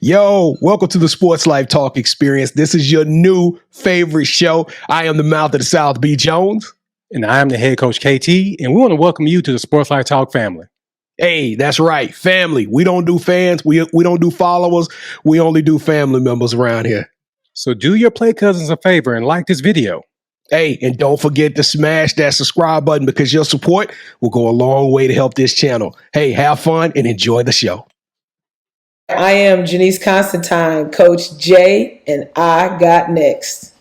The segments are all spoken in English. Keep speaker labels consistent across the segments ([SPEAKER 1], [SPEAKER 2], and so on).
[SPEAKER 1] Yo, welcome to the Sports Life Talk experience. This is your new favorite show. I am the mouth of the South, B. Jones.
[SPEAKER 2] And I am the head coach, KT, and we want to welcome you to the Sports Life Talk family.
[SPEAKER 1] Hey, that's right, family. We don't do fans. We don't do followers. We only do family members around here.
[SPEAKER 2] So do your play cousins a favor and like this video.
[SPEAKER 1] Hey, and don't forget to smash that subscribe button because your support will go a long way to help this channel. Hey, have fun and enjoy the show.
[SPEAKER 3] I am Janese Constantine, Coach J, and I got next.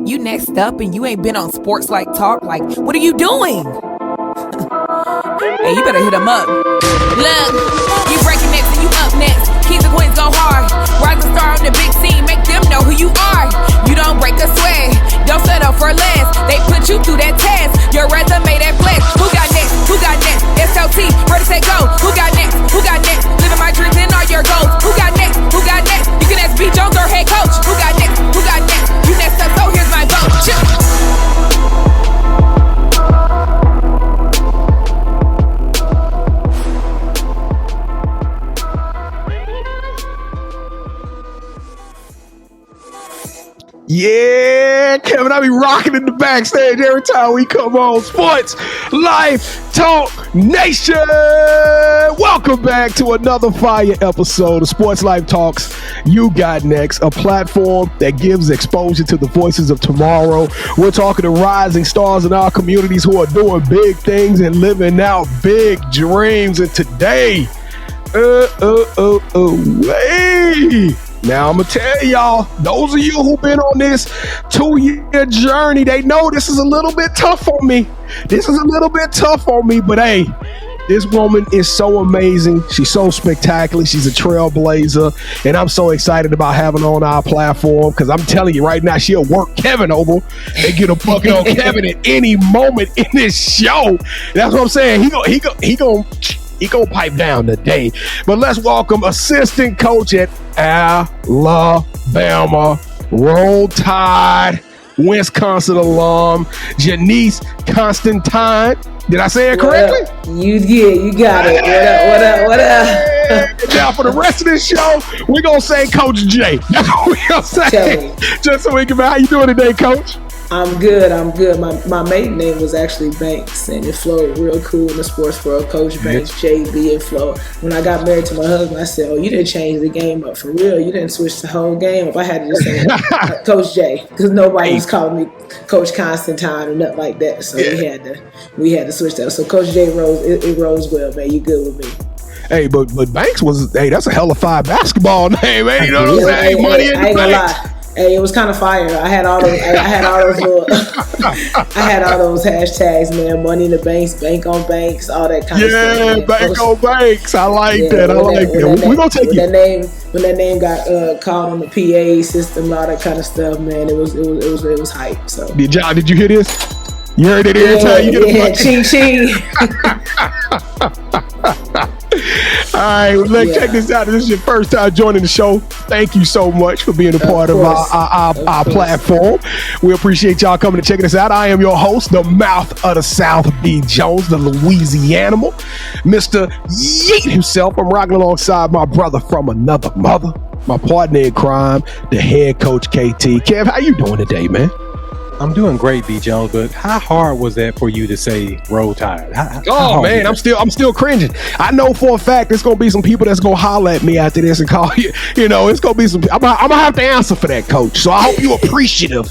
[SPEAKER 4] You next up and you ain't been on Sports Like Talk. Like, what are you doing? Hey, you better hit them up. Look, you breaking next and you up next. Kings and queens go hard. Rising star on the big scene, make them know who you are. You don't break a sweat, don't settle for less. They put you through that test, your resume that flex. Who got next? Who got next? SLT, ready, set, go. Who got next? Who got next? Living my dreams and all your goals. Who got next? Who got next? You can ask B. Jones or head coach. Who got next? Who got next? You next up, so here's my vote.
[SPEAKER 1] Yeah, Kevin, I be rocking in the backstage every time we come on. Sports Life Talk Nation. Welcome back to another fire episode of Sports Life Talks You Got Next, a platform that gives exposure to the voices of tomorrow. We're talking to rising stars in our communities who are doing big things and living out big dreams. And today, now, I'm going to tell y'all, those of you who've been on this 2-year journey, they know this is a little bit tough on me. But hey, this woman is so amazing. She's so spectacular. She's a trailblazer. And I'm so excited about having her on our platform because I'm telling you right now, she'll work Kevin over and get a bucket on Kevin at any moment in this show. That's what I'm saying. He gonna pipe down today. But let's welcome assistant coach at Alabama, Roll Tide, Wisconsin alum, Janese Constantine. Did I say it correctly?
[SPEAKER 3] You got it. What up?
[SPEAKER 1] Now for the rest of this show, we're gonna say Coach J. That's what we're gonna say. Just so we can. How you doing today, Coach?
[SPEAKER 3] I'm good. My maiden name was actually Banks, and it flowed real cool in the sports world. Coach Banks, JB, and flow. When I got married to my husband, I said, "Oh, you didn't change the game up for real. You didn't switch the whole game up." I had to just say Coach J because nobody was calling me Coach Constantine or nothing like that. So we had to switch that. So Coach J rose. It rose well, man. You good with me?
[SPEAKER 1] Hey, but Banks was that's a hell of a basketball name, man. You know what I'm saying? Money in the bank.
[SPEAKER 3] Lie. Hey, it was kind of fire. I had all those hashtags, man. Money in the banks, bank on banks, all that kind of stuff.
[SPEAKER 1] Yeah, bank on banks. I like that. We're gonna take it.
[SPEAKER 3] When that name got called on the PA system, all that kind of stuff, man. It was hype. So
[SPEAKER 1] did you hear this? You heard it every time you get a bucket.
[SPEAKER 3] Ching ching.
[SPEAKER 1] All right, let's check this out. This is your first time joining the show. Thank you so much for being a part of our platform. We appreciate y'all coming and checking us out. I am your host, the mouth of the South, B. Jones, the Louisianimal, Mr. Yeet himself. I'm rocking alongside my brother from another mother, my partner in crime, the head coach, KT. Kev, how you doing today, man?
[SPEAKER 2] I'm doing great, B. Jones, but how hard was that for you to say Roll Tide?
[SPEAKER 1] Man, I'm still cringing. I know for a fact there's gonna be some people that's gonna holler at me after this and call you. You know, it's gonna be some. I'm gonna have to answer for that, Coach. So I hope you're appreciative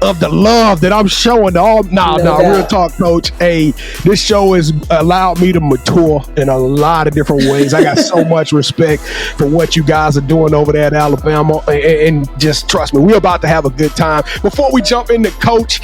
[SPEAKER 1] of the love that I'm showing to all. Real talk, Coach. Hey, this show has allowed me to mature in a lot of different ways. I got so much respect for what you guys are doing over there at Alabama, and just trust me, we're about to have a good time. Before we jump into Coach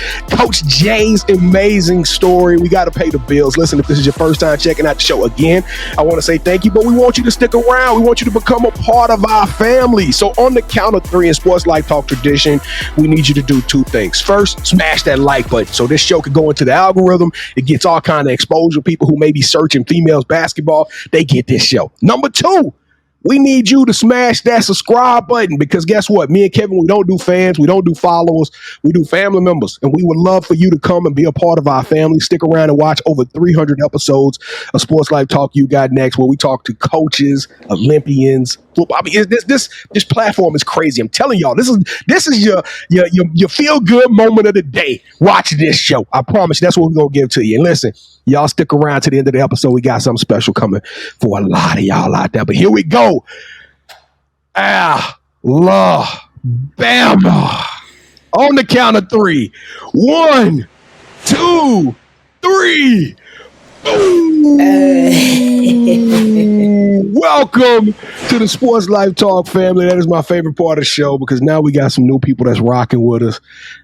[SPEAKER 1] J's amazing story, we got to pay the bills. Listen, if this is your first time checking out the show again, I want to say thank you, but we want you to stick around. We want you to become a part of our family. So on the count of 3 in Sports Life Talk tradition, we need you to do 2 things. First, smash that like button so this show can go into the algorithm. It gets all kind of exposure. People who may be searching females basketball, they get this show. Number 2, we need you to smash that subscribe button, because guess what? Me and Kevin, we don't do fans, we don't do followers, we do family members. And we would love for you to come and be a part of our family. Stick around and watch over 300 episodes of Sports Life Talk You Got Next, where we talk to coaches, Olympians, football. I mean, this platform is crazy. I'm telling y'all, this is your feel good moment of the day. Watch this show. I promise you, that's what we're gonna give to you. And listen, y'all stick around to the end of the episode. We got something special coming for a lot of y'all out there. But here we go. Alabama. On the count of 3. 1, 2, 3. Welcome to the Sports Life Talk family. That is my favorite part of the show, because now we got some new people that's rocking with us.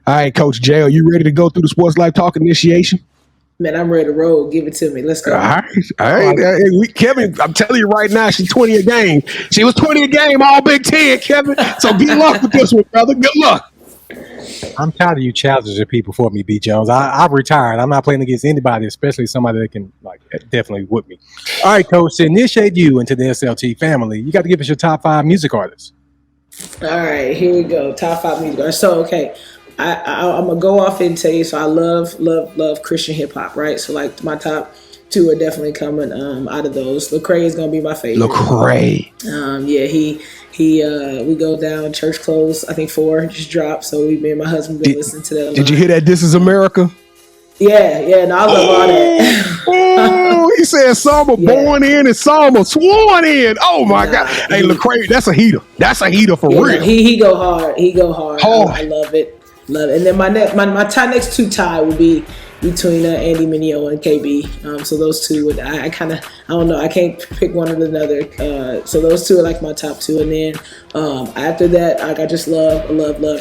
[SPEAKER 1] All right, Coach J, are you ready to go through the Sports Life Talk initiation?
[SPEAKER 3] Man, I'm ready to roll. Give it to me. Let's go.
[SPEAKER 1] All right. Kevin, I'm telling you right now, she's 20 a game. She was 20 a game, all Big Ten, Kevin. So good luck with this one, brother. Good luck.
[SPEAKER 2] I'm tired of you challenging people for me, B. Jones. I've retired. I'm not playing against anybody, especially somebody that can definitely whip me. All right, Coach, to initiate you into the SLT family, you got to give us your top 5 music artists.
[SPEAKER 3] All right, here we go. Top 5 music artists. So, okay, I'm going to go off and tell you, so I love Christian hip-hop, right? So, like, my top 2 are definitely coming out of those. Lecrae is going to be my favorite.
[SPEAKER 1] Lecrae.
[SPEAKER 3] Yeah, we go down church clothes. I think 4 just dropped. So me and my husband been listening to that.
[SPEAKER 1] Did you hear that? This Is America.
[SPEAKER 3] Yeah. No, I love all that.
[SPEAKER 1] He said some are born in and some are sworn in. Oh my God! Hey, Lecrae, that's a heater. That's a heater for real.
[SPEAKER 3] He go hard. I love it. And then my next 2 tie will be between Andy Mineo and KB. So those 2 I don't know. I can't pick one or another. So those 2 are like my top 2. And then after that, I just love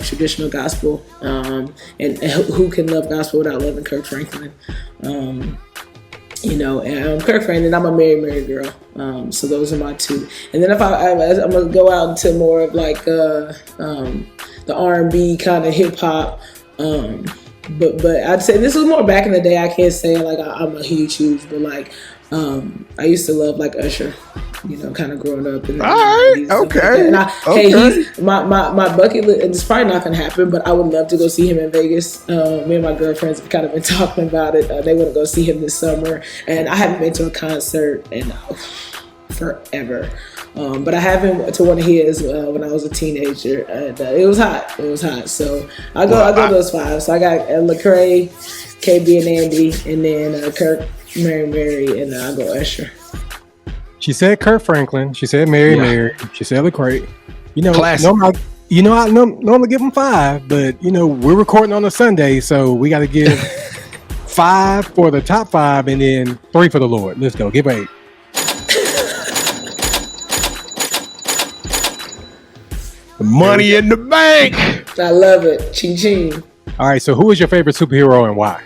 [SPEAKER 3] traditional gospel. And who can love gospel without loving Kirk Franklin? And Kirk Franklin, I'm a Mary girl. So those are my 2. And then if I'm gonna go out into more of like the R&B kind of hip hop. But I'd say this was more back in the day. I can't say like I'm a huge, but like I used to love like Usher, kind of growing up. And
[SPEAKER 1] all right, okay.
[SPEAKER 3] Hey, my bucket list. It's probably not gonna happen, but I would love to go see him in Vegas. Me and my girlfriends have kind of been talking about it. They want to go see him this summer, and I haven't been to a concert in forever. But I have been to one of his when I was a teenager, and it was hot. So I go those 5. So I got Lecrae, KB, and Andy, and then Kirk, Mary, and I go Usher.
[SPEAKER 2] She said Kirk Franklin. She said Mary. She said Lecrae.
[SPEAKER 1] Classic.
[SPEAKER 2] I normally give them 5, but we're recording on a Sunday, so we got to give 5 for the top 5, and then 3 for the Lord. Let's go. Give 8.
[SPEAKER 1] Money in the bank.
[SPEAKER 3] I love it. Ching ching.
[SPEAKER 2] All right, so who is your favorite superhero and why?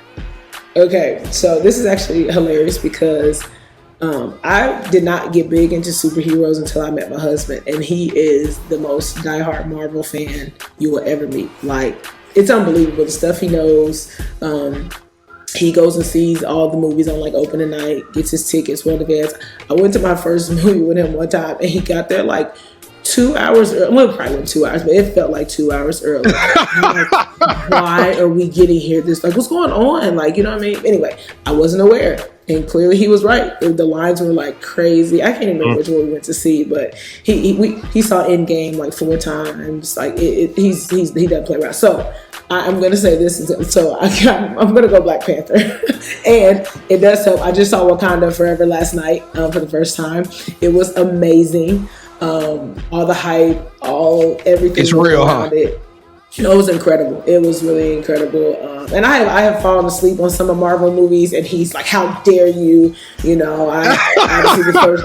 [SPEAKER 3] Okay, so this is actually hilarious because I did not get big into superheroes until I met my husband, and he is the most diehard Marvel fan you will ever meet. Like, it's unbelievable the stuff he knows. He goes and sees all the movies on like opening night, gets his tickets well in advance. I went to my first movie with him one time, and he got there like 2 hours early. Well, probably wasn't 2 hours, but it felt like 2 hours early. I'm like, why are we getting here? What's going on? Like, you know what I mean? Anyway, I wasn't aware. And clearly he was right. The lines were like crazy. I can't even remember which one we went to see, but he saw Endgame like 4 times. Like he doesn't play around. So I'm gonna say this. I'm gonna go Black Panther, and it does help. I just saw Wakanda Forever last night for the first time. It was amazing. All the hype, everything.
[SPEAKER 1] It's real, huh?
[SPEAKER 3] It was incredible. It was really incredible. And I have fallen asleep on some of Marvel movies, and he's like, "How dare you?" Obviously the first,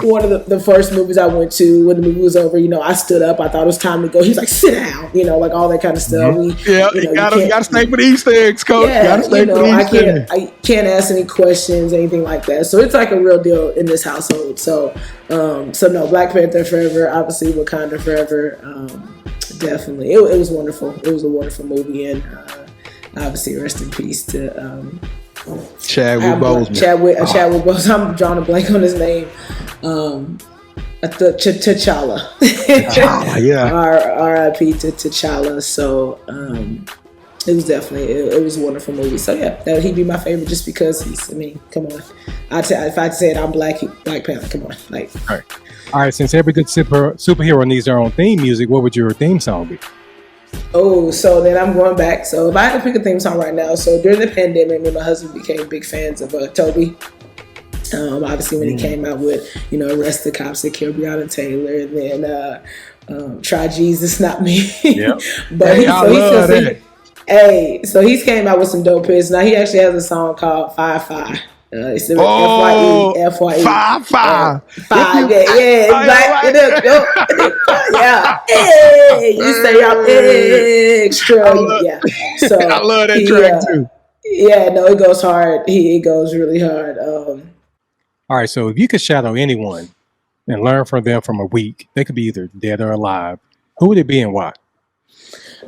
[SPEAKER 3] one of the first movies I went to when the movie was over. I stood up. I thought it was time to go. He's like, "Sit down," like all that kind of stuff.
[SPEAKER 1] Mm-hmm. You gotta stay for the Easter eggs, Coach.
[SPEAKER 3] Yeah, I can't ask any questions, anything like that. So it's like a real deal in this household. So no, Black Panther forever. Obviously, Wakanda forever. Definitely, it was wonderful. It was a wonderful movie, and obviously, rest in peace to
[SPEAKER 1] Chadwick Boseman.
[SPEAKER 3] Chadwick Boseman. I'm drawing a blank on his name. T'Challa.
[SPEAKER 1] Yeah.
[SPEAKER 3] R.I.P. to T'Challa. So it was definitely it was a wonderful movie. So yeah, that he'd be my favorite just because he's. I mean, come on. If I said I'm Black Panther, come on, like.
[SPEAKER 2] All right. Since every good superhero needs their own theme music, what would your theme song be?
[SPEAKER 3] Oh, so then I'm going back. So if I had to pick a theme song right now, so during the pandemic, me and my husband became big fans of Toby. Obviously, when he came out with, Arrest the Cops that killed Breonna Taylor, and then Try Jesus, Not Me.
[SPEAKER 2] Yeah.
[SPEAKER 3] But
[SPEAKER 1] hey,
[SPEAKER 3] so he's came out with some dope hits. Now he actually has a song called 5-5. It's the FYE.
[SPEAKER 1] 5-5.
[SPEAKER 3] 5, yeah. Hey, you say I'm extra. Yeah. So
[SPEAKER 1] I love that track too.
[SPEAKER 3] Yeah, no, it goes hard. It goes really hard.
[SPEAKER 2] All right, so if you could shadow anyone and learn from them from a week, they could be either dead or alive. Who would it be and why?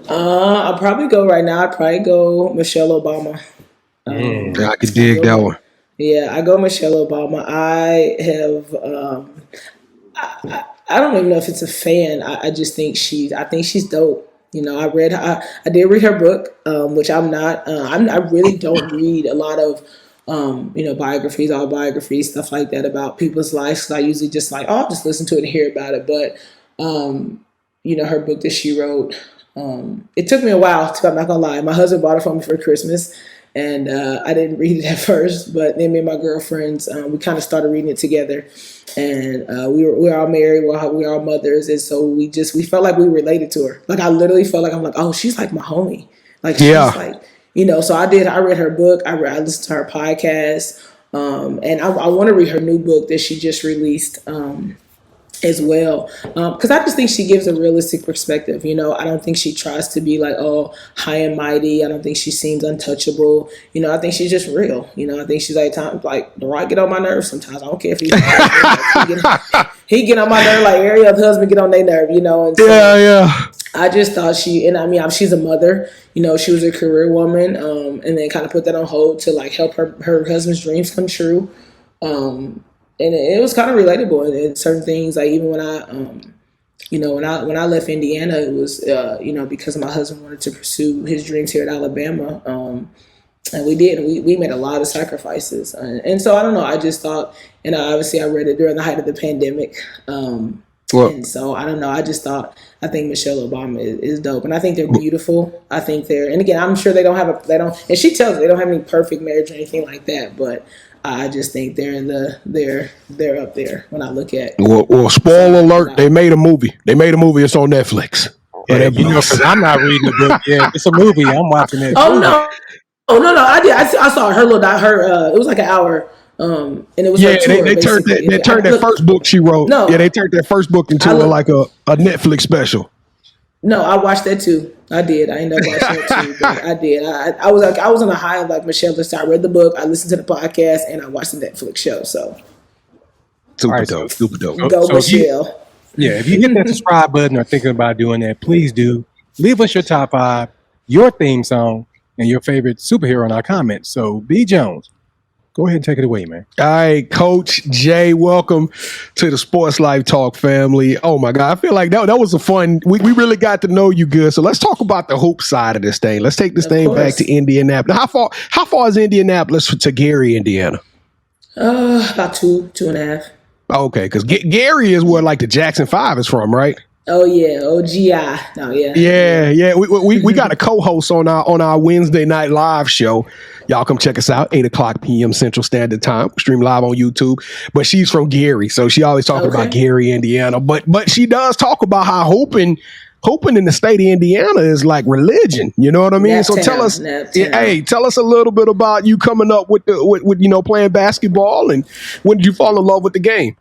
[SPEAKER 3] I'll probably go right now. I'd probably go Michelle Obama.
[SPEAKER 1] I could dig that one.
[SPEAKER 3] Yeah, I go Michelle Obama. I have. I don't even know if it's a fan. I just think she's dope. I did read her book, which I'm not. I really don't read a lot of. Biographies, autobiographies, stuff like that about people's lives. So I usually just I'll just listen to it and hear about it. But, her book that she wrote, it took me a while I'm not gonna lie. My husband bought it for me for Christmas, and I didn't read it at first. But then me and my girlfriends, we kind of started reading it together, and we're all married, we're all mothers, and so we felt like we related to her. Like I literally felt like I'm like, oh, she's like my homie. Like she's like. So I read her book, I listened to her podcast, and I want to read her new book that she just released as well, because I just think she gives a realistic perspective. I don't think she tries to be like, oh, high and mighty. I don't think she seems untouchable. I think she's just real. I think she's like, the Wright get on my nerves sometimes. I don't care if he get on my nerve like every other husband get on their nerve, and so,
[SPEAKER 1] yeah. I
[SPEAKER 3] just thought she's a mother, she was a career woman, and then kind of put that on hold to help her husband's dreams come true. And it was kind of relatable in certain things. Like even when I, when I left Indiana, it was, because my husband wanted to pursue his dreams here at Alabama. And we did. We made a lot of sacrifices. And so I don't know. I just thought, and obviously I read it during the height of the pandemic. And so I don't know. I think Michelle Obama is dope, and I think they're beautiful. I think and again, I'm sure they don't, and she tells me they don't have any perfect marriage or anything like that, but I just think they're up there when I look at.
[SPEAKER 1] Well, spoiler alert! They made a movie. It's on Netflix.
[SPEAKER 2] Yeah, because I'm not reading the book. Yeah, it's a movie. I'm watching it.
[SPEAKER 3] Oh no! I did. I saw her little. It was like an hour. And it was
[SPEAKER 1] they turned that first book she wrote. No, they turned that first book into a Netflix special.
[SPEAKER 3] No, I watched that too. I did. I ended up watching it too. But I did. I was on a high of Michelle. I read the book, I listened to the podcast, and I watched the Netflix show. So
[SPEAKER 1] super dope.
[SPEAKER 3] Go Michelle.
[SPEAKER 2] If you hit that subscribe button or thinking about doing that, please do. Leave us your top 5, your theme song, and your favorite superhero in our comments. So B Jones, go ahead and take it away, man.
[SPEAKER 1] All right, Coach Jay, welcome to the Sports Life Talk family. Oh my God, I feel like that was a fun. We really got to know you good. So let's talk about the hoop side of this thing. Let's take this thing back to Indianapolis. How far is Indianapolis to Gary, Indiana?
[SPEAKER 3] About 2.5.
[SPEAKER 1] Okay, because Gary is where the Jackson 5 is from, right?
[SPEAKER 3] Oh yeah, OGI. No, yeah.
[SPEAKER 1] Yeah. We got a co-host on our Wednesday night live show. Y'all come check us out, 8:00 p.m. Central Standard Time. Stream live on YouTube. But she's from Gary, so she always talking about Gary, Indiana. But she does talk about how hooping in the state of Indiana is like religion. You know what I mean? So tell us a little bit about you coming up with playing basketball, and when did you fall in love with the game?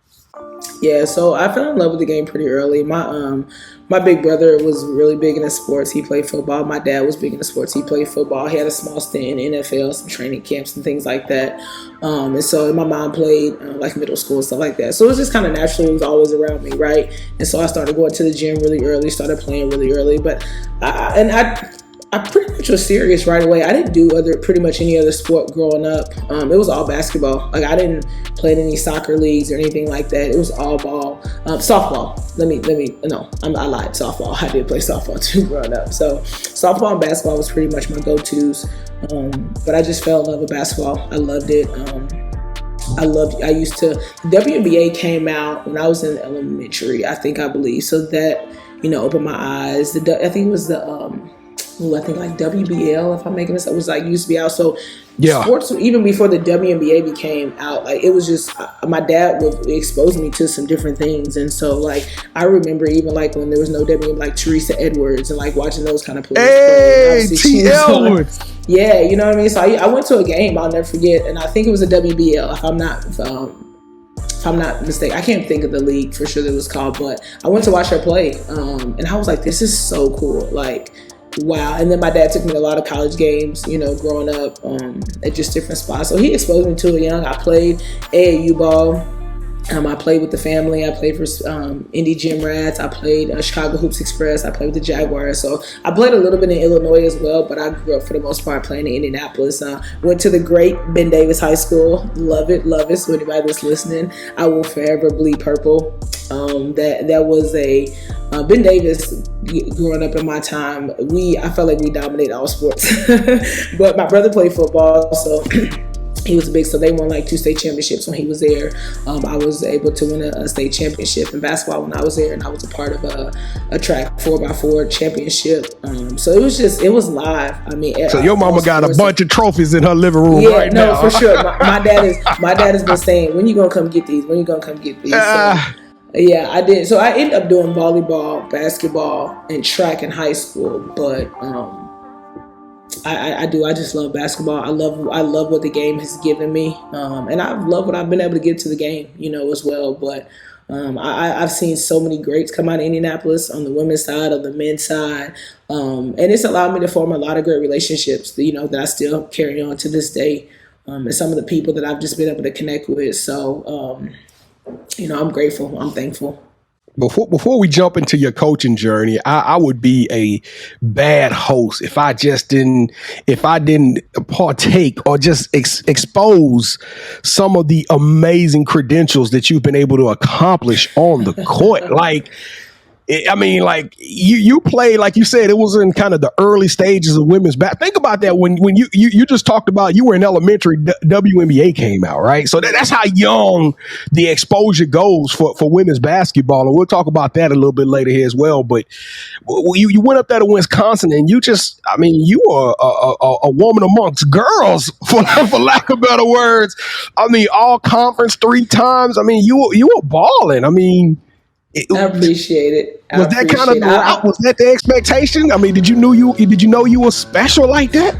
[SPEAKER 3] Yeah, so I fell in love with the game pretty early. My big brother was really big into sports. He played football. My dad was big into sports. He played football. He had a small stint in NFL, some training camps and things like that. And so my mom played middle school and stuff like that. So it was just kind of natural. It was always around me, right? And so I started going to the gym really early, started playing really early. But I I pretty much was serious right away. I didn't do pretty much any other sport growing up. It was all basketball. Like I didn't play in any soccer leagues or anything like that. It was all ball. Softball. I lied. Softball. I did play softball too growing up. So softball and basketball was pretty much my go-tos. But I just fell in love with basketball. I loved it. WNBA came out when I was in elementary, I believe. So that, opened my eyes. I think it was like WBL, if I'm making this, it was like used to be out. So sports, even before the WNBA became out, like it was just, my dad would expose me to some different things. And so like, I remember even like when there was no WNBA, like Teresa Edwards and like watching those kind of players.
[SPEAKER 1] Hey, T. Edwards.
[SPEAKER 3] Yeah, you know what I mean? So I went to a game, I'll never forget. And I think it was a WBL, if I'm not mistaken. I can't think of the league for sure that it was called, but I went to watch her play. And I was like, this is so cool. Like, wow. And then my dad took me to a lot of college games, growing up at just different spots. So he exposed me to it young. I played AAU ball. I played with the family. I played for Indy Gym Rats. I played Chicago Hoops Express. I played with the Jaguars. So I played a little bit in Illinois as well, but I grew up for the most part playing in Indianapolis. Went to the great Ben Davis High School. Love it. So anybody that's listening, I will forever bleed purple. That was a Ben Davis. Growing up in my time, I felt like we dominated all sports. But my brother played football, so he was big. So they won like 2 state championships when he was there. I was able to win a state championship in basketball when I was there, and I was a part of a track 4x4 championship. So it was live. I mean,
[SPEAKER 1] so your mama got a bunch of trophies in her living room right now.
[SPEAKER 3] Yeah, no, for sure. My dad has been saying, when you gonna come get these? So, yeah, I did. So I ended up doing volleyball, basketball, and track in high school. But I just love basketball. I love what the game has given me, and I love what I've been able to give to the game, as well. But I've seen so many greats come out of Indianapolis on the women's side, on the men's side, and it's allowed me to form a lot of great relationships, that I still carry on to this day, and some of the people that I've just been able to connect with. So, I'm grateful. I'm thankful.
[SPEAKER 1] Before we jump into your coaching journey, I would be a bad host if I didn't partake or just expose some of the amazing credentials that you've been able to accomplish on the court. Like, I mean, like you played, like you said, it was in kind of the early stages of women's basketball. Think about that when you just talked about you were in elementary, WNBA came out, right? So that's how young the exposure goes for women's basketball, and we'll talk about that a little bit later here as well. But you went up there to Wisconsin, and you were a woman amongst girls, for lack of better words. I mean, all conference 3 times. I mean, you were balling. I mean.
[SPEAKER 3] I appreciate it.
[SPEAKER 1] Was that kind of was that the expectation? I mean, did you know you were special like that?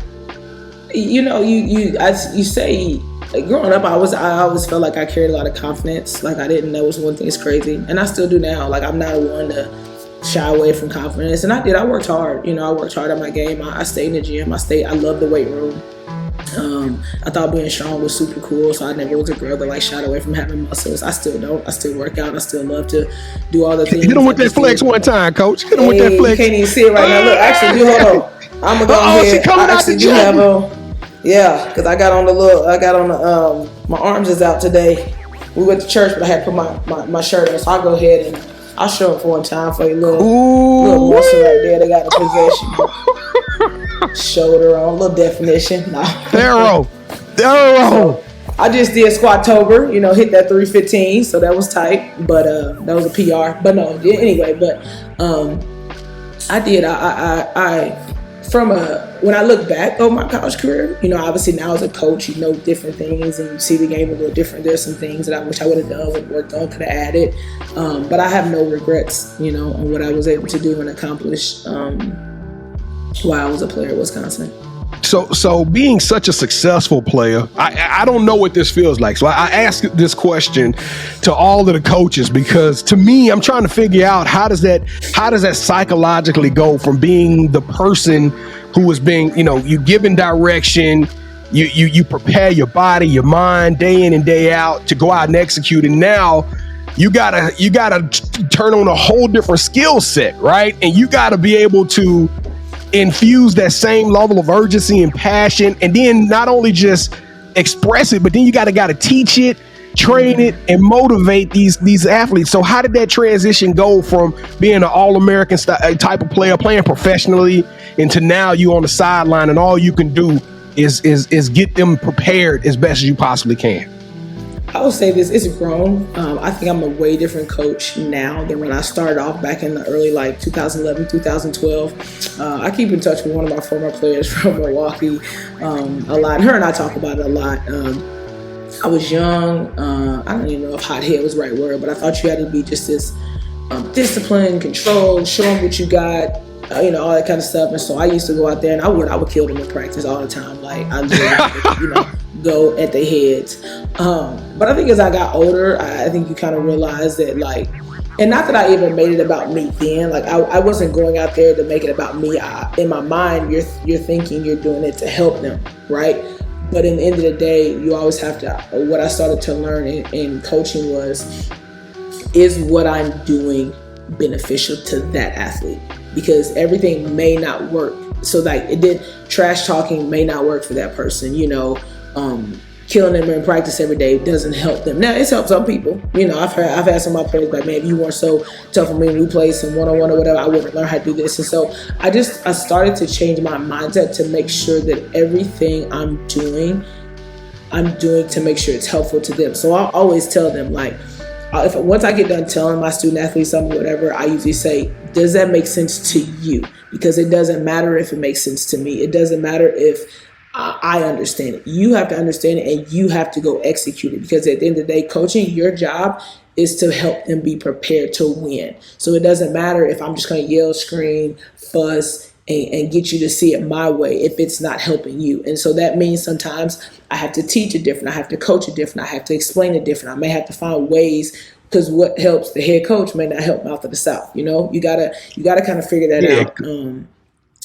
[SPEAKER 1] You say, like, growing up, I always felt like I carried a lot of confidence. Like I didn't know was one thing is crazy, and I still do now. Like I'm not one to shy away from confidence, and I worked hard. I worked hard at my game. I stayed in the gym. I loved the weight room. I thought being strong was super cool, so I never was a girl that shied away from having muscles. I still don't. I still work out. I still love to do all the things. Hit him with that flex one time, Coach. Hit him with that flex.
[SPEAKER 3] You can't even see it right now. Look, actually, hold on. I'm gonna go ahead. I actually do have because I got on my arms is out today. We went to church, but I had to put my shirt on, so I'll go ahead and I'll show it for one time for you. Little muscle right there. They got the possession. Shoulder on, little definition.
[SPEAKER 1] Thorough.
[SPEAKER 3] So I just did Squattober, hit that 315, so that was tight, but that was a PR. But no, anyway, I did. When I look back on my college career, obviously now as a coach, you know different things and you see the game a little different. There's some things that I wish I would have done, worked on, could have added, but I have no regrets, on what I was able to do and accomplish while I was a player at Wisconsin.
[SPEAKER 1] So being such a successful player, I don't know what this feels like. So I ask this question to all of the coaches, because to me, I'm trying to figure out how does that psychologically go from being the person who is being, you given direction, you prepare your body, your mind day in and day out to go out and execute, and now you gotta turn on a whole different skill set, right? And you gotta be able to infuse that same level of urgency and passion, and then not only just express it, but then you got to teach it, train it, and motivate these athletes. So how did that transition go from being an All-American type of player, playing professionally, into now you on the sideline and all you can do is get them prepared as best as you possibly can?
[SPEAKER 3] I would say this, it's grown. I think I'm a way different coach now than when I started off back in the early 2011, 2012. I keep in touch with one of my former players from Milwaukee a lot. Her and I talk about it a lot. I was young. I don't even know if hothead was the right word, but I thought you had to be just this disciplined, controlled, show them what you got, all that kind of stuff. And so I used to go out there and I would kill them in practice all the time. Like I literally, go at their heads. But I think as I got older, I think you kind of realize that and not that I even made it about me then. I wasn't going out there to make it about me. In my mind, you're thinking you're doing it to help them, right? But in the end of the day, you always have to. What I started to learn in coaching is what I'm doing beneficial to that athlete? Because everything may not work. So trash talking may not work for that person. Killing them in practice every day doesn't help them. Now, it's helped some people. I've had some of my players like, man, if you weren't so tough on me in new place and one-on-one or whatever, I wouldn't learn how to do this. And so I started to change my mindset to make sure that everything I'm doing to make sure it's helpful to them. So I always tell them, once I get done telling my student athletes something, whatever, I usually say, does that make sense to you? Because it doesn't matter if it makes sense to me. It doesn't matter if I understand it. You have to understand it and you have to go execute it, because at the end of the day, coaching, your job is to help them be prepared to win. So it doesn't matter if I'm just going to yell, scream, fuss, and get you to see it my way if it's not helping you. And so that means sometimes I have to teach it different. I have to coach it different. I have to explain it different. I may have to find ways, because what helps the head coach may not help Mouth of the South. You gotta kind of figure that out.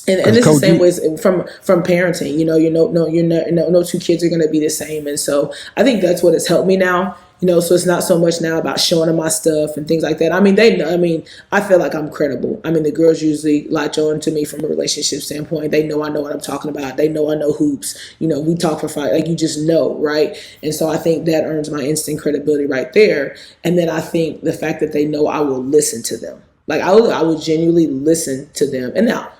[SPEAKER 3] And it's the same ways from parenting. No two kids are going to be the same. And so I think that's what has helped me now. So it's not so much now about showing them my stuff and things like that. I mean, I feel like I'm credible. I mean, the girls usually latch on to me from a relationship standpoint. They know I know what I'm talking about. They know I know hoops. We talk for 5, you just know, right? And so I think that earns my instant credibility right there. And then I think the fact that they know I will listen to them. I will genuinely listen to them. And now,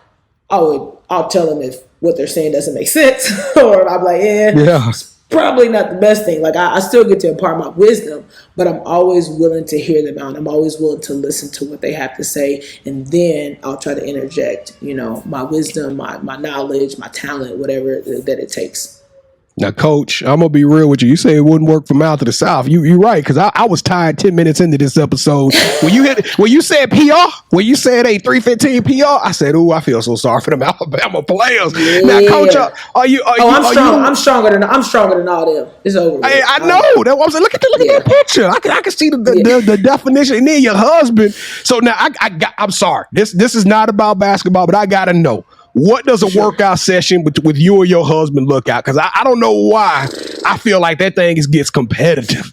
[SPEAKER 3] I'll tell them if what they're saying doesn't make sense, or I'm like, it's probably not the best thing. I still get to impart my wisdom, but I'm always willing to hear them out. I'm always willing to listen to what they have to say, and then I'll try to interject, my wisdom, my knowledge, my talent, whatever that it takes.
[SPEAKER 1] Now, Coach, I'm gonna be real with you. You say it wouldn't work for Mouth of the South. You're right, because I was tired 10 minutes into this episode when you said PR, when you said a 315 PR. I said, "Ooh, I feel so sorry for them Alabama players." Yeah. Now, Coach,
[SPEAKER 3] I'm stronger than all them. It's over.
[SPEAKER 1] I know. That was look at that picture. I can see the definition. And then your husband. So now I'm sorry. This is not about basketball, but I gotta know. What does a workout session with you or your husband look out? Because I don't know why I feel like that thing gets competitive.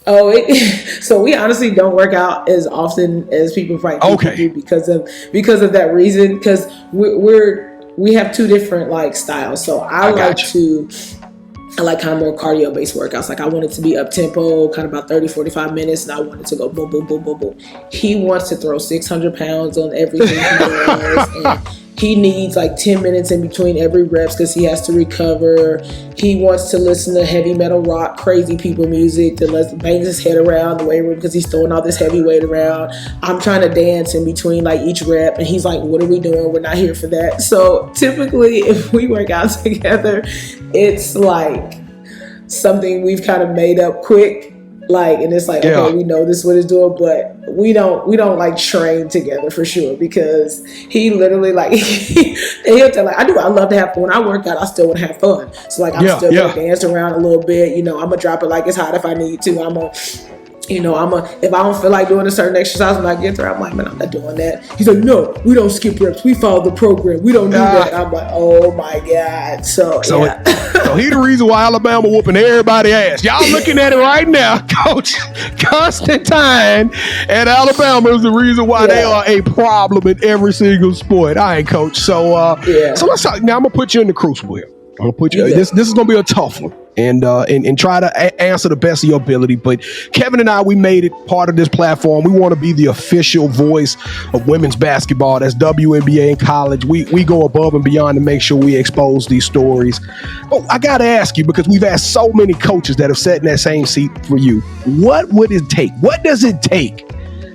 [SPEAKER 3] So we honestly don't work out as often as people probably do because of that reason. Because we have two different styles. So I like kind of more cardio based workouts. I want it to be up tempo, kind of about 30-45 minutes, and I want it to go boom, boom, boom, boom, boom. He wants to throw 600 pounds on everything he does, and he needs 10 minutes in between every reps because he has to recover. He wants to listen to heavy metal rock, crazy people music that bangs his head around the weight room because he's throwing all this heavy weight around. I'm trying to dance in between each rep, and he's like, "What are we doing? We're not here for that." So typically, if we work out together, it's something we've kind of made up quick. And it's okay, we know this is what it's doing, but we don't train together for sure, because he literally he'll tell I love to have fun. When I work out, I still want to have fun. So I'm still gonna dance around a little bit. I'm gonna drop it it's hot if I need to. I'm gonna if I don't feel like doing a certain exercise when I get there, I'm like, man, I'm not doing that. He's like, no, we don't skip reps. We follow the program. We don't do that. I'm like, oh my God. So yeah.
[SPEAKER 1] So he the reason why Alabama whooping everybody's ass. Y'all looking at it right now. Coach Constantine at Alabama is the reason why they are a problem in every single sport. All right, Coach. So let's talk. Now I'm gonna put you in the crucible here. I'm gonna put you. This is gonna be a tough one, and try to answer the best of your ability. But Kevin and I, we made it part of this platform. We want to be the official voice of women's basketball. That's WNBA in college. We go above and beyond to make sure we expose these stories. Oh, I gotta ask you, because we've asked so many coaches that have sat in that same seat for you. What would it take? What does it take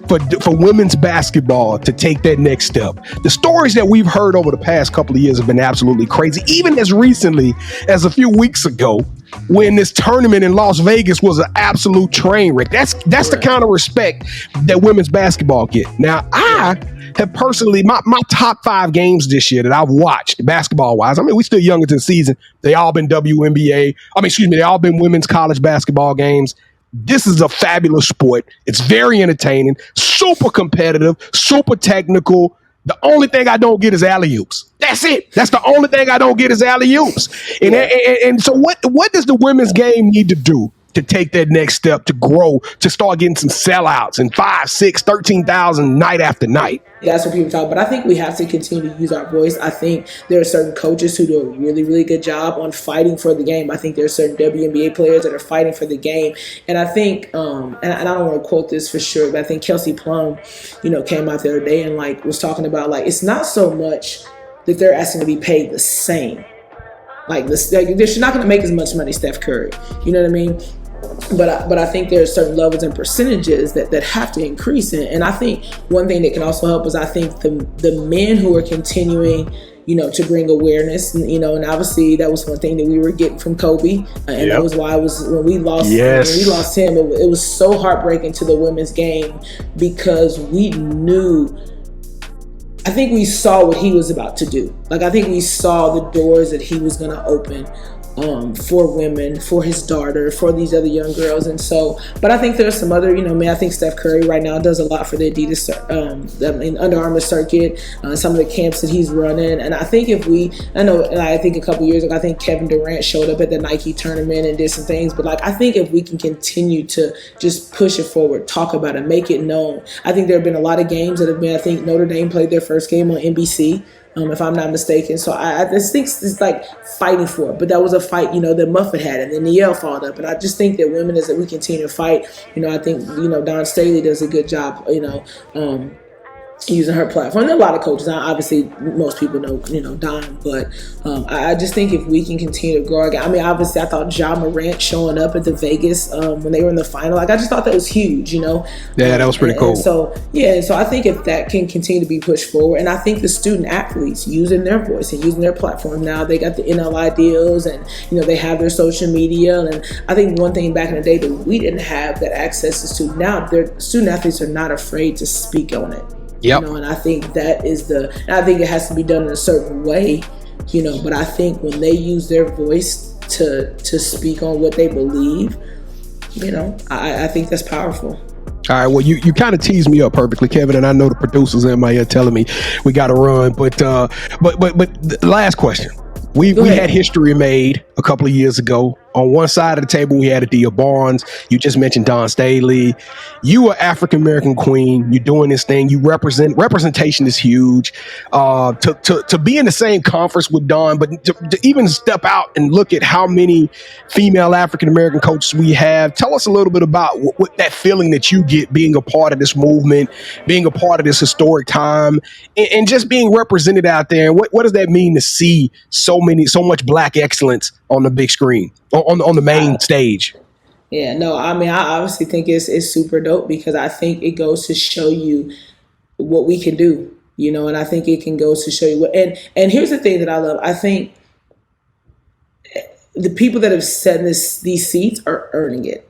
[SPEAKER 1] for women's basketball to take that next step? The stories that we've heard over the past couple of years have been absolutely crazy, even as recently as a few weeks ago when this tournament in Las Vegas was an absolute train wreck. That's the kind of respect that women's basketball get. Now, I have personally, my top 5 games this year that I've watched basketball-wise, I mean, we still young into the season. They all been they all been women's college basketball games. This is a fabulous sport. It's very entertaining, super competitive, super technical. The only thing I don't get is alley-oops. That's it. That's the only thing I don't get is alley-oops. And so what does the women's game need to do to take that next step, to grow, to start getting some sellouts and 5, 6, 13,000 night after night?
[SPEAKER 3] That's what people talk about. I think we have to continue to use our voice. I think there are certain coaches who do a really, really good job on fighting for the game. I think there are certain WNBA players that are fighting for the game. And I think, and I don't want to quote this for sure, but I think 𝐿𝐸 Plum, came out the other day and was talking about it's not so much that they're asking to be paid the same. She's not going to make as much money as Steph Curry. You know what I mean? But I think there are certain levels and percentages that have to increase. And I think one thing that can also help is I think the men who are continuing, to bring awareness, and obviously that was one thing that we were getting from Kobe. And that was why when we lost him, it was so heartbreaking to the women's game, because we knew, I think we saw what he was about to do. I think we saw the doors that he was going to open for women, for his daughter, for these other young girls. And so, but I think there's some other, I think Steph Curry right now does a lot for the Adidas, Under Armour circuit, some of the camps that he's running. And I think I think a couple years ago, I think Kevin Durant showed up at the Nike tournament and did some things. But I think if we can continue to just push it forward, talk about it, make it known. I think there have been a lot of games that have been, I think Notre Dame played their first game on NBC. If I'm not mistaken. So I just think it's fighting for it. But that was a fight, that Muffet had, and then Niele followed up. And I just think that women, as we continue to fight, I think, Dawn Staley does a good job, using her platform. And there are a lot of coaches. Obviously, most people know, Don, but I just think if we can continue to grow again. I mean, obviously, I thought Ja Morant showing up at the Vegas when they were in the final, I just thought that was huge, Yeah,
[SPEAKER 1] that was pretty cool.
[SPEAKER 3] So I think if that can continue to be pushed forward, and I think the student athletes using their voice and using their platform now, they got the NLI deals, and they have their social media. And I think one thing back in the day that we didn't have that access to student, now their student athletes are not afraid to speak on it.
[SPEAKER 1] Yep.
[SPEAKER 3] And I think that is and I think it has to be done in a certain way, but I think when they use their voice to speak on what they believe, I think that's powerful.
[SPEAKER 1] All right, well, you kind of teased me up perfectly, Kevin, and I know the producers in my ear telling me we got to run, but the last question. We had history made a couple of years ago. On one side of the table, we had Adia Barnes. You just mentioned Dawn Staley. You are African-American queen. You're doing this thing. You representation is huge. To be in the same conference with Dawn, but to even step out and look at how many female African-American coaches we have. Tell us a little bit about what that feeling that you get being a part of this movement, being a part of this historic time, and just being represented out there. And what does that mean to see so much Black excellence on the big screen, on the main stage?
[SPEAKER 3] Yeah, no, I mean, I obviously think it's super dope, because I think it goes to show you what we can do, and I think it can go to show you and here's the thing that I love. I think the people that have sat in these seats are earning it.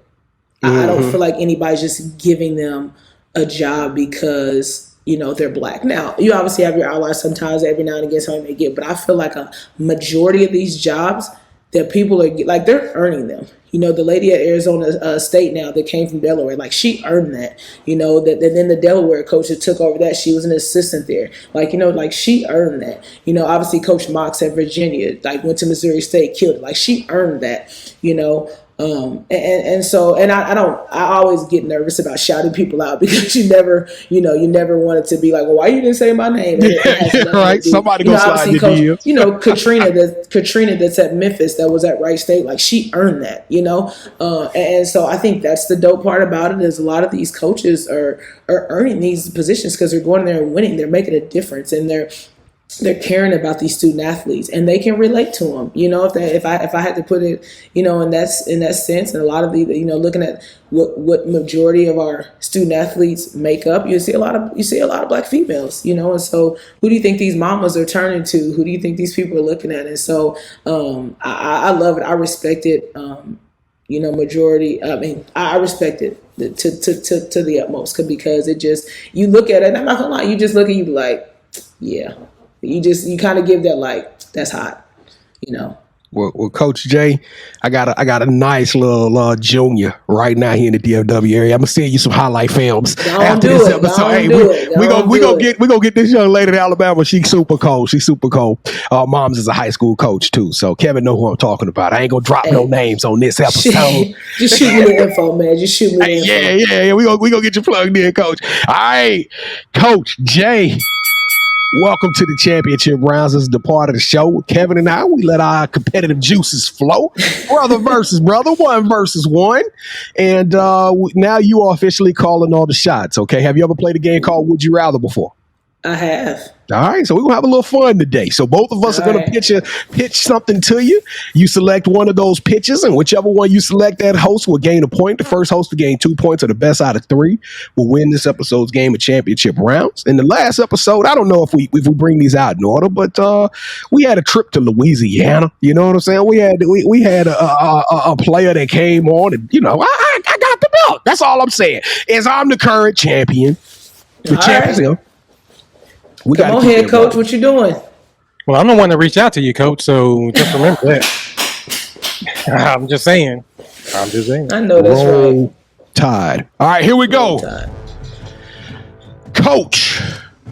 [SPEAKER 3] Mm-hmm. I don't feel like anybody's just giving them a job because they're Black. Now, you obviously have your outliers sometimes, every now and again, somebody may get, but I feel like a majority of these jobs that people are they're earning them. the lady at Arizona State now that came from Delaware, like she earned that. That then the Delaware coach that took over that, she was an assistant there. Like, like she earned that. Obviously Coach Mox at Virginia, like went to Missouri State, killed it. Like she earned that, I always get nervous about shouting people out because you never wanted to be like, well, why you didn't say my name?
[SPEAKER 1] Right. Somebody gonna slide your DMs.
[SPEAKER 3] Katrina that's at Memphis, that was at Wright State, like she earned that, and so I think that's the dope part about it is a lot of these coaches are earning these positions because they're going there and winning. They're making a difference, and they're caring about these student athletes, and they can relate to them. If I had to put it, in that sense, and a lot of the, looking at what majority of our student athletes make up, you see a lot of Black females, and so who do you think these mamas are turning to? Who do you think these people are looking at? And so I love it. I respect it. Majority. I mean, I respect it to the utmost because it just, you look at it, and I'm not gonna lie, you just look at you like, yeah. You kind of give that like, that's hot,
[SPEAKER 1] Well, Coach Jay, I got a nice little junior right now here in the DFW area. I'm gonna send you some highlight films after this episode. Hey, we gonna get this young lady to Alabama. She's super cold. Mom's is a high school coach too, so Kevin know who I'm talking about. I ain't gonna drop no names on this episode.
[SPEAKER 3] Just shoot me the info, man. Just shoot me the info.
[SPEAKER 1] Yeah. We gonna get you plugged in, Coach. All right, Coach Jay. Welcome to the championship rounds. This is the part of the show. Kevin and I, we let our competitive juices flow. Brother versus brother, 1 versus 1. And now you are officially calling all the shots, okay? Have you ever played a game called Would You Rather before?
[SPEAKER 3] I have.
[SPEAKER 1] All right, so we're going to have a little fun today. So both of us are going to pitch something to you. You select one of those pitches, and whichever one you select, that host will gain a point. The first host will gain 2 points, or the best out of 3 will win this episode's game of championship rounds. In the last episode, I don't know if we bring these out in order, but we had a trip to Louisiana. You know what I'm saying? We had a player that came on, and I got the belt. That's all I'm saying. Is I'm the current champion. The champion.
[SPEAKER 3] Come on ahead, Coach. What you doing?
[SPEAKER 2] Well, I'm the one to reach out to you, Coach. So just remember that. I'm just saying.
[SPEAKER 3] I know that's
[SPEAKER 1] Roll Tide. All right, here we go. Coach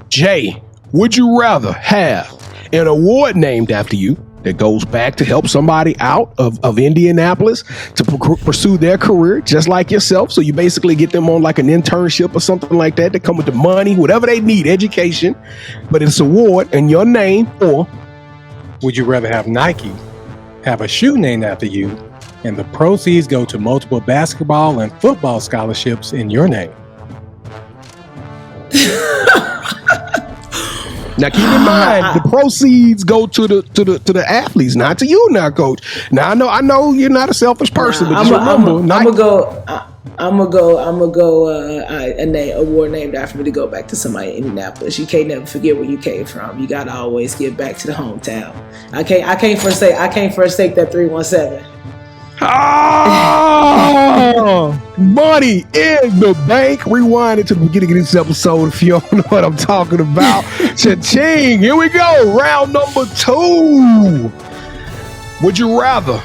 [SPEAKER 1] Jay, would you rather have an award named after you that goes back to help somebody out of Indianapolis to pursue their career just like yourself? So you basically get them on like an internship or something like that. They come with the money, whatever they need, education, but it's an award in your name. Or
[SPEAKER 2] would you rather have Nike have a shoe named after you and the proceeds go to multiple basketball and football scholarships in your name?
[SPEAKER 1] Now keep in mind, the proceeds go to the athletes, not to you, now, Coach. Now I know you're not a selfish person, but just remember,
[SPEAKER 3] I'm gonna go. An award named after me to go back to somebody in Indianapolis. You can't never forget where you came from. You gotta always get back to the hometown. I can't forsake that 317.
[SPEAKER 1] Oh, money in the bank. Rewind it to the beginning of this episode if you don't know what I'm talking about. Cha-ching. Here we go. Round number 2. Would you rather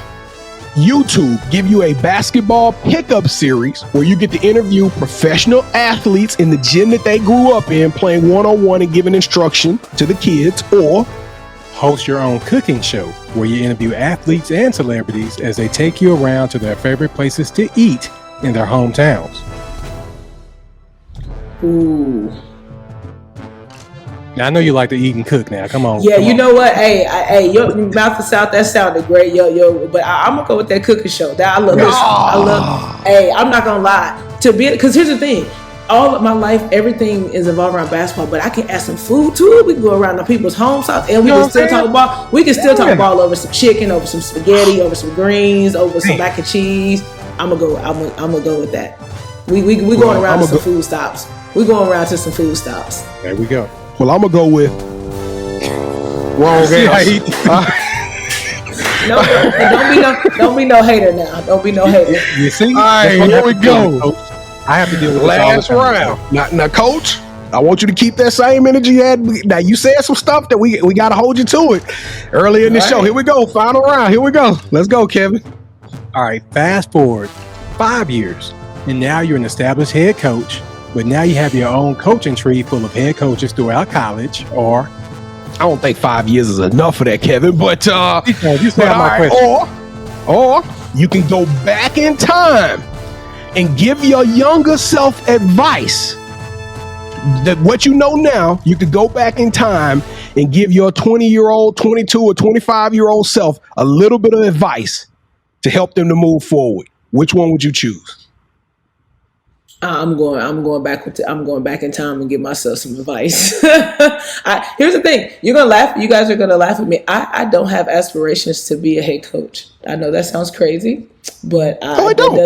[SPEAKER 1] YouTube give you a basketball pickup series where you get to interview professional athletes in the gym that they grew up in, playing one-on-one and giving instruction to the kids, or
[SPEAKER 2] host your own cooking show where you interview athletes and celebrities as they take you around to their favorite places to eat in their hometowns?
[SPEAKER 3] Ooh.
[SPEAKER 2] Now, I know you like to eat and cook now. Come on.
[SPEAKER 3] Yeah, you know what? Hey, your mouth to south, that sounded great. Yo, but I'm going to go with that cooking show. I'm not going to lie. Because here's the thing. All of my life, everything is involved around basketball, but I can add some food to it. We can go around to people's homes, and we can still talk ball. We can still talk ball over some chicken, over some spaghetti, over some greens, over some mac and cheese. I'm gonna go with that. We going around to some food stops. We going around to some food stops.
[SPEAKER 2] There we go.
[SPEAKER 1] Well, I'm gonna go with wrong answer.
[SPEAKER 3] Don't be no hater now. Don't be no hater.
[SPEAKER 2] You see?
[SPEAKER 1] All right, here we go.
[SPEAKER 2] I have to deal with
[SPEAKER 1] last round. Now, Coach, I want you to keep that same energy you had. Now, you said some stuff that we got to hold you to it earlier in the show. Here we go. Final round. Here we go. Let's go, Kevin.
[SPEAKER 2] All right, fast forward 5 years, and now you're an established head coach, but now you have your own coaching tree full of head coaches throughout college, or
[SPEAKER 1] I don't think 5 years is enough for that, Kevin. But
[SPEAKER 2] you said my question.
[SPEAKER 1] Or you can go back in time and give your younger self advice. That what you know now, you could go back in time and give your 20-year-old, 22 or 25-year-old self a little bit of advice to help them to move forward. Which one would you choose?
[SPEAKER 3] I'm going back in time and give myself some advice. Here's the thing. You're going to laugh. You guys are going to laugh at me. I don't have aspirations to be a head coach. I know that sounds crazy, but
[SPEAKER 1] I don't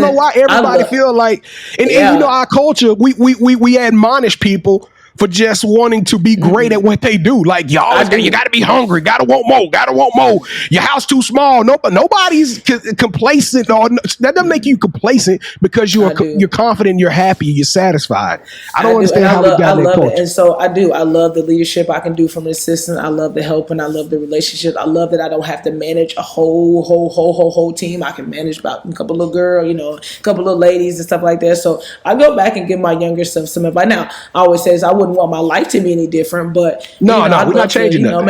[SPEAKER 1] know why everybody feel like, and you know, our culture, we admonish people for just wanting to be great at what they do. Like, you got to be hungry, got to want more. Your house too small. Nobody's complacent, or that doesn't make you complacent because you're confident, you're happy, you're satisfied. I don't understand how we got that culture.
[SPEAKER 3] And so I do. I love the leadership I can do from an assistant. I love the help, and I love the relationship. I love that I don't have to manage a whole team. I can manage about a couple of girls, a couple of ladies and stuff like that. So I go back and give my younger self some advice. Now, I always say I wouldn't want my life to be any different, but
[SPEAKER 1] we're not changing that.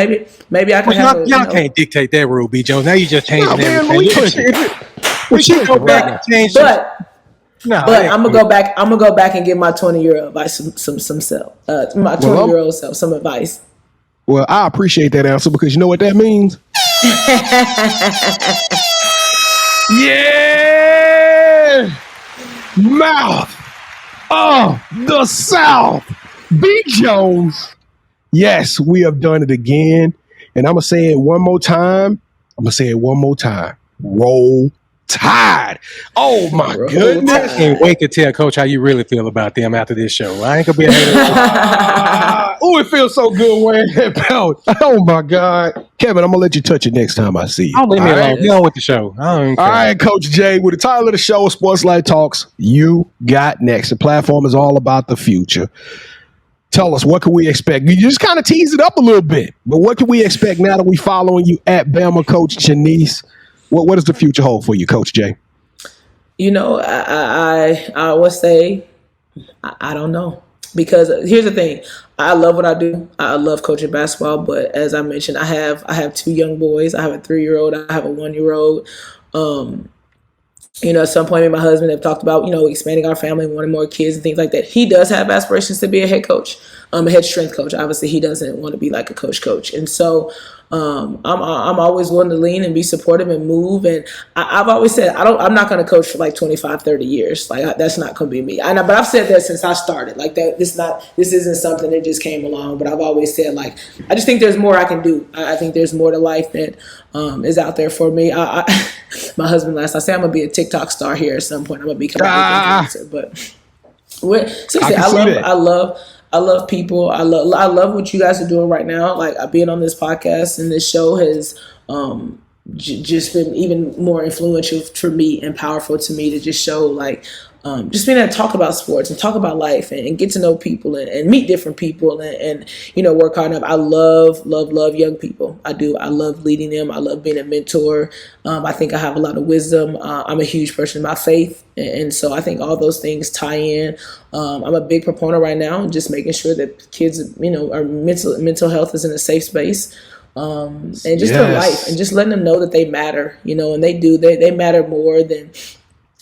[SPEAKER 3] Maybe I can
[SPEAKER 2] y'all can't dictate that rule, B. Jones. Now you just changing everything. We should go back and change
[SPEAKER 3] but I'm gonna go back. I'm gonna go back and give my 20-year-old advice some self. My 20-year-old self some advice.
[SPEAKER 1] Well, I appreciate that answer because you know what that means. Yeah, mouth of the South, B. Jones. Yes, we have done it again, and I'm gonna say it one more time. Roll Tide. Oh my goodness!
[SPEAKER 2] I can't wait to tell Coach how you really feel about them after this show. I ain't gonna be a hater.
[SPEAKER 1] Oh, it feels so good wearing that belt. Oh my God, Kevin, I'm gonna let you touch it next time I see you.
[SPEAKER 2] Don't leave me alone. Get on with the show.
[SPEAKER 1] All right, Coach Jay. With the title of the show, Sports Life Talks, you got next. The platform is all about the future. Tell us, what can we expect? You just kind of tease it up a little bit, but what can we expect now that we following you at Bama Coach Janese? What does the future hold for you, Coach Jay?
[SPEAKER 3] I would say I don't know, because here's the thing. I love what I do. I love coaching basketball, but as I mentioned, I have two young boys. I have a 3-year-old. I have a 1-year-old. At some point, me and my husband have talked about, expanding our family, wanting more kids and things like that. He does have aspirations to be a head coach, a head strength coach. Obviously, he doesn't want to be like a coach. And so I'm always willing to lean and be supportive and move. And I've always said, I'm not going to coach for like 25, 30 years. Like, that's not going to be me. But I've said that since I started. Like, that this isn't something that just came along. But I've always said, like, I just think there's more I can do. I think there's more to life that is out there for me. My husband I say I'm going to be a TikTok star here at some point. I'm going to become a influencer. But seriously, I love people. I love what you guys are doing right now. Like, being on this podcast and this show has just been even more influential for me and powerful to me to just show, like, just being able to talk about sports and talk about life and get to know people and meet different people and work hard enough. I love young people. I do. I love leading them. I love being a mentor. I think I have a lot of wisdom. I'm a huge person in my faith. And so I think all those things tie in. I'm a big proponent right now, just making sure that kids, our mental health is in a safe space. And just their life and just letting them know that they matter, and they do. They matter more than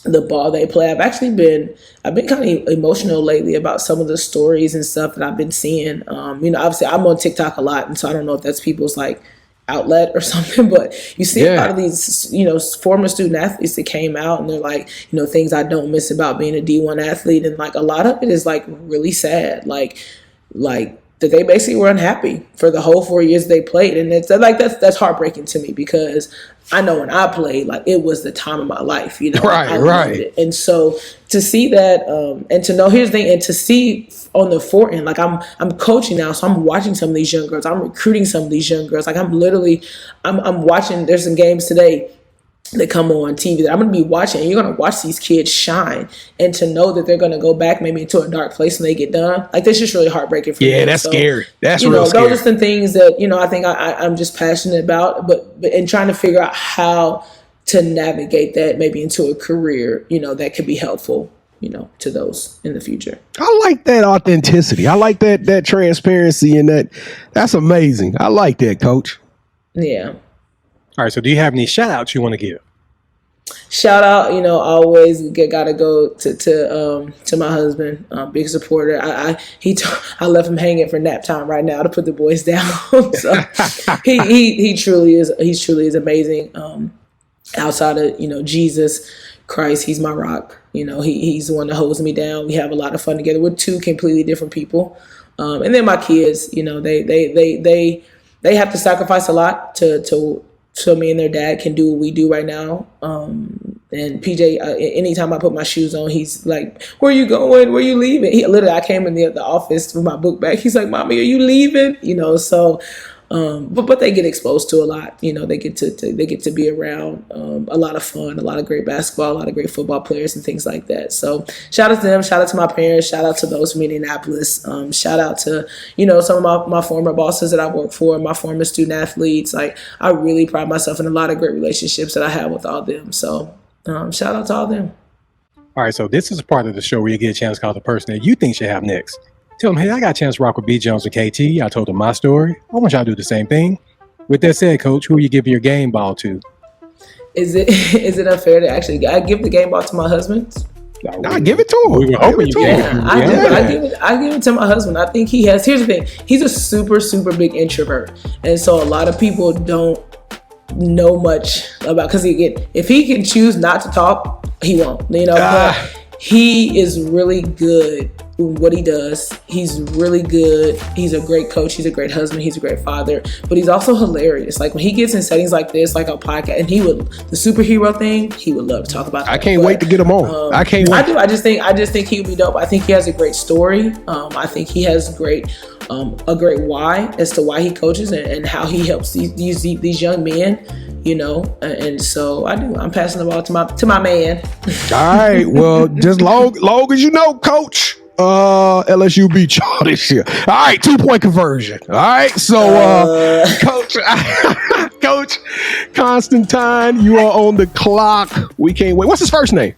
[SPEAKER 3] the ball they play. I've been kind of emotional lately about some of the stories and stuff that I've been seeing. Obviously I'm on TikTok a lot, and so I don't know if that's people's like outlet or something, but you see a lot of these, former student athletes that came out and they're like, things I don't miss about being a D1 athlete. And like a lot of it is like really sad. Like that they basically were unhappy for the whole 4 years they played. And it's like, that's heartbreaking to me, because I know when I played, like, it was the time of my life, Right. And so to see that, and to know, here's the thing, and to see on the fore end, like I'm coaching now, so I'm watching some of these young girls. I'm recruiting some of these young girls. Like I'm watching, there's some games today that come on TV that I'm going to be watching, and you're going to watch these kids shine, and to know that they're going to go back maybe into a dark place when they get done, like, that's just really heartbreaking for me.
[SPEAKER 1] Yeah, that's scary. That's real scary.
[SPEAKER 3] Those are some things that, I think I'm just passionate about, but and trying to figure out how to navigate that maybe into a career, that could be helpful, to those in the future.
[SPEAKER 1] I like that authenticity. I like that transparency, and that's amazing. I like that, Coach.
[SPEAKER 3] Yeah.
[SPEAKER 2] All right. So do you have any shout outs you want to give?
[SPEAKER 3] Shout out, always gotta go to my husband, big supporter. I left him hanging for nap time right now to put the boys down. So he truly is amazing. Outside of Jesus Christ, he's my rock. He's the one that holds me down. We have a lot of fun together. We're two completely different people. And then my kids, they have to sacrifice a lot so me and their dad can do what we do right now. And PJ, anytime I put my shoes on, he's like, "Where are you going? Where are you leaving?" I came in the office with my book bag. He's like, "Mommy, are you leaving?" So, but they get exposed to a lot. They get to be around a lot of fun, a lot of great basketball, a lot of great football players and things like that. So shout out to them, shout out to my parents, shout out to those from Indianapolis, shout out to some of my former bosses that I worked for, my former student athletes. Like, I really pride myself in a lot of great relationships that I have with all them. So shout out to all them.
[SPEAKER 2] All right, so this is a part of the show where you get a chance to call the person that you think should have next. Tell them, hey, I got a chance to rock with B. Jones and KT. I told them my story. I want y'all to do the same thing. With that said, Coach, who are you giving your game ball to?
[SPEAKER 3] Is it unfair to actually I give the game ball to my husband?
[SPEAKER 1] Nah, give it to him.
[SPEAKER 2] We were hoping you gave it.
[SPEAKER 3] I give it to my husband. I think here's the thing. He's a super, super big introvert. And so a lot of people don't know much about, because if he can choose not to talk, he won't. But he is really good with what he does. He's really good. He's a great coach. He's a great husband. He's a great father. But he's also hilarious. Like, when he gets in settings like this, like a podcast, and the superhero thing, he would love to talk about that.
[SPEAKER 1] I can't wait to get him on. I can't wait.
[SPEAKER 3] I just think he would be dope. I think he has a great story. I think he has a great why as to why he coaches and how he helps these young men. And so I'm passing the ball to my man.
[SPEAKER 1] All right. Well, just long as Coach, LSU beat y'all this year. All right, 2-point conversion. All right, so Coach Constantine, you are on the clock. We can't wait. What's his first name?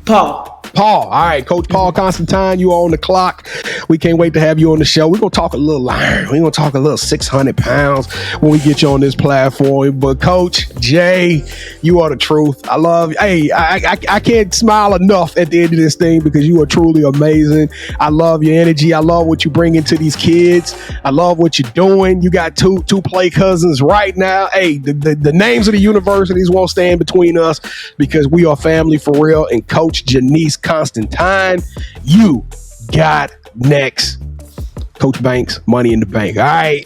[SPEAKER 3] Paul.
[SPEAKER 1] All right, Coach Paul Constantine, you are on the clock. We can't wait to have you on the show. We're going to talk a little iron. We're going to talk a little 600 pounds when we get you on this platform. But Coach Jay, you are the truth. I love you. Hey, I can't smile enough at the end of this thing because you are truly amazing. I love your energy. I love what you bring into these kids. I love what you're doing. You got two play cousins right now. Hey, the names of the universities won't stand between us because we are family for real. And Coach Janese Constantine, you got next. Coach Banks, Money in the Bank. All right.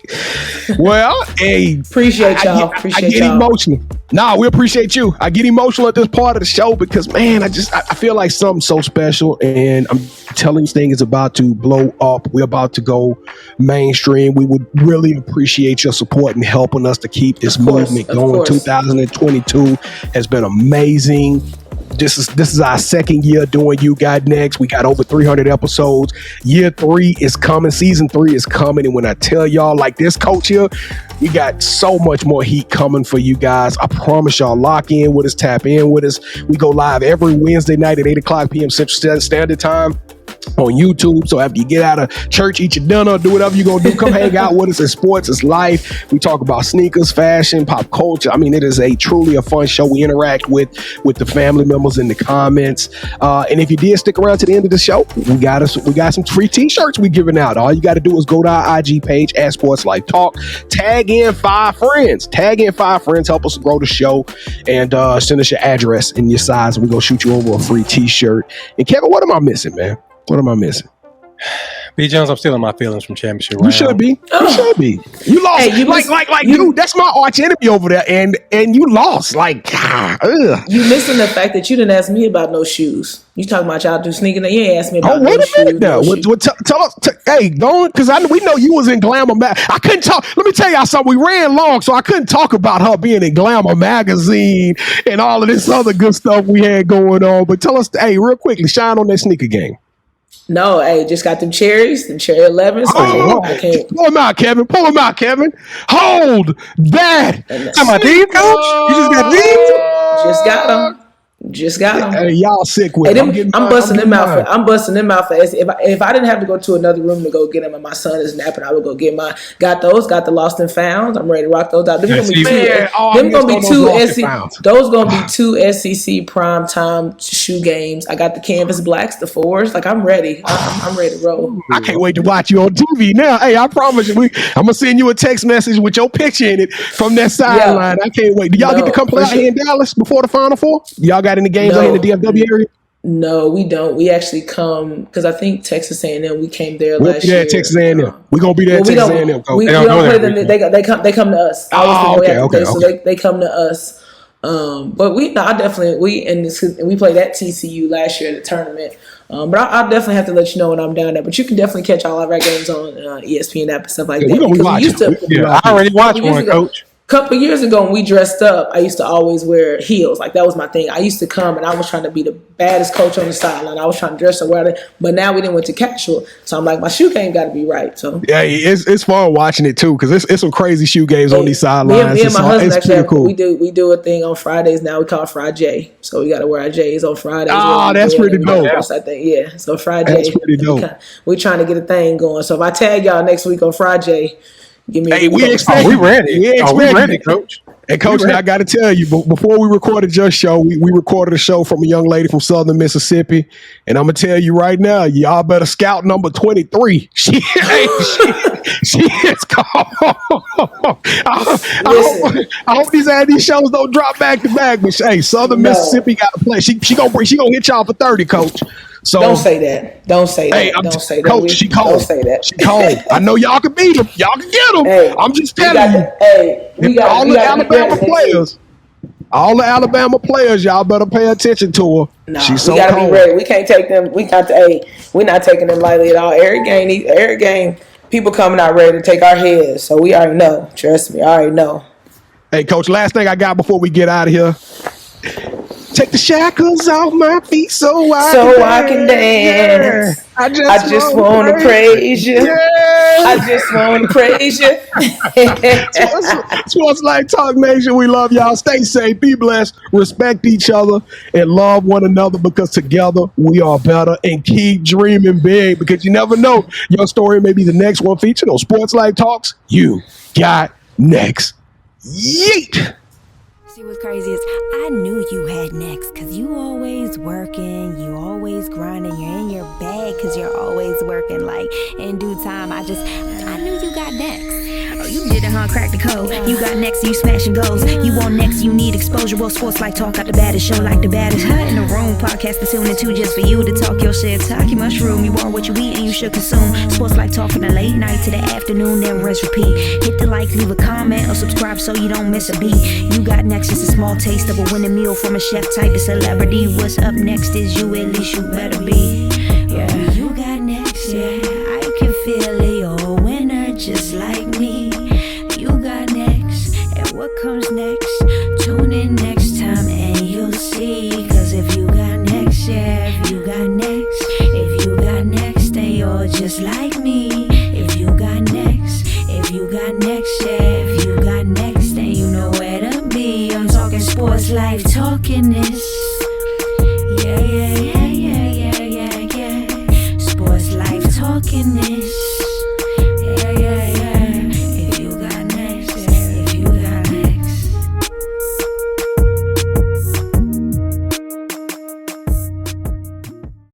[SPEAKER 1] Well, hey,
[SPEAKER 3] appreciate y'all.
[SPEAKER 1] I get emotional. Nah, we appreciate you. I get emotional at this part of the show because, man, I feel like something so special, and I'm telling you, this thing is about to blow up. We're about to go mainstream. We would really appreciate your support and helping us to keep this movement going. 2022 has been amazing. This is our second year doing You Got Next. We got over 300 episodes. Year 3 is coming. Season 3 is coming. And when I tell y'all, like this coach here, we got so much more heat coming for you guys. I promise y'all, lock in with us, tap in with us. We go live every Wednesday night at 8 o'clock p.m. Central Standard Time on YouTube. So after you get out of church, eat your dinner, do whatever you're going to do, come hang out with us. It's sports, it's life. We talk about sneakers, fashion, pop culture. I mean, it is truly a fun show. We interact with the family members in the comments. And if you did stick around to the end of the show, we got some free t-shirts we giving out. All you got to do is go to our IG page at SportsLifeTalk, tag in 5 friends. Help us grow the show, and send us your address and your size, and we're going to shoot you over a free t-shirt. And Kevin, what am I missing, man? What am I missing?
[SPEAKER 2] B. Jones, I'm still in my feelings from championship round.
[SPEAKER 1] You should be. You should be. You lost. Hey, dude, that's my arch enemy over there, and you lost. Like,
[SPEAKER 3] you missing the fact that you didn't ask me about no shoes. You talking about y'all do sneaking? You ain't asked me about no shoes. Wait a minute now.
[SPEAKER 1] Tell us. Hey, don't, because we know you was in Glamour. I couldn't talk. Let me tell y'all something. We ran long, so I couldn't talk about her being in Glamour magazine and all of this other good stuff we had going on. But tell us, hey, real quickly, shine on that sneaker game.
[SPEAKER 3] No, hey, just got them cherries, them cherry 11s. I can't.
[SPEAKER 1] Pull them out, Kevin. Hold that.
[SPEAKER 2] Am I deep, coach? You just got deep?
[SPEAKER 3] Just got them.
[SPEAKER 1] Hey, y'all sick with
[SPEAKER 3] them. I'm busting them out. I'm busting them out for. If I didn't have to go to another room to go get them, and my son is napping, I would go get mine. Got those. Got the Lost and Founds. I'm ready to rock those out. Those gonna be two SEC prime time shoe games. I got the canvas blacks, the 4s. Like I'm ready. I'm ready to roll.
[SPEAKER 1] I can't wait to watch you on TV now. Hey, I promise you, I'm gonna send you a text message with your picture in it from that sideline. I can't wait. Do y'all get to come play out here in Dallas before the Final Four? Y'all got any games out in the DFW area?
[SPEAKER 3] No, we don't. We actually come because I think Texas A&M. We came there last year.
[SPEAKER 1] Texas A&M. We're gonna be there. Texas A&M.
[SPEAKER 3] We don't play them. They come to us. So they come to us. But we played at TCU last year at the tournament. But I'll definitely have to let you know when I'm down there. But you can definitely catch all of our games on ESPN app and stuff like that.
[SPEAKER 1] We're gonna watch
[SPEAKER 2] I already watched one, Coach.
[SPEAKER 3] Couple years ago when we dressed up, I used to always wear heels. Like that was my thing. I used to come and I was trying to be the baddest coach on the sideline. I was trying to dress up well, but now we didn't went to casual. So I'm like, my shoe game got to be right. So
[SPEAKER 1] yeah, it's fun watching it too because it's some crazy shoe games on these sidelines.
[SPEAKER 3] Me and my husband actually cool. we do a thing on Fridays now. We call it Friday. So we got to wear our J's on Fridays.
[SPEAKER 1] Oh, that's pretty dope.
[SPEAKER 3] I think So Friday.
[SPEAKER 1] That's pretty dope.
[SPEAKER 3] We're trying to get a thing going. So if I tag y'all next week on Friday, give me.
[SPEAKER 1] We ready.
[SPEAKER 2] We ready, Coach.
[SPEAKER 1] And Coach, I got to tell you, before we recorded your show, we recorded a show from a young lady from Southern Mississippi, and I'm gonna tell you right now, y'all better scout number 23. She is called. I hope these shows don't drop back to back, but hey, Southern Mississippi got to play. She gonna hit y'all for 30, Coach. So
[SPEAKER 3] don't say that. Don't say that. Hey, don't say that.
[SPEAKER 1] Coach, she cold.
[SPEAKER 3] Don't say that.
[SPEAKER 1] She cold. I know y'all can beat them. Y'all can get them. Hey, I'm just telling you. All the Alabama players, y'all better pay attention to her.
[SPEAKER 3] No,
[SPEAKER 1] she's so
[SPEAKER 3] we gotta
[SPEAKER 1] cold.
[SPEAKER 3] be ready. We can't take them. We're not taking them lightly at all. Every game, people coming out ready to take our heads. So we already know. Trust me, I already know.
[SPEAKER 1] Hey, Coach, last thing I got before we get out of here. Take the shackles off my feet so I can dance. I just want to praise you. Yeah. I just want to praise you. Sports Life Talk Nation, we love y'all. Stay safe, be blessed, respect each other, and love one another because together we are better. And keep dreaming big because you never know. Your story may be the next one featured on Sports Life Talks. You got next. Yeet.
[SPEAKER 5] See, what's crazy is I knew you had next because you always working, you always grinding, you're in your bag because you're always working. Like in due time, I knew you got next. Oh, you did it, huh? Crack the code. You got next, you smashing goals. You want next, you need exposure. Well, Sports Life Talk got the baddest show, like the baddest in the room. Podcast to tune into just for you to talk your shit. Talk your mushroom. You are what you eat and you should consume. Sports Life Talk from the late night to the afternoon, then rest repeat. Hit the like, leave a comment, or subscribe so you don't miss a beat. You got next, just a small taste of a winning meal from a chef type of celebrity. What's up next is you, at least you better be. Yeah, you got next, yeah. I can feel it, you're a winner just like me. You got next, and what comes next? Tune in next time and you'll see. Cause if you got next, yeah, if you got next, then you're just like me. If you got next, yeah, if you got next, then you know where to be. I'm talking Sports Life, talking this. Yeah. Sports Life, talking this.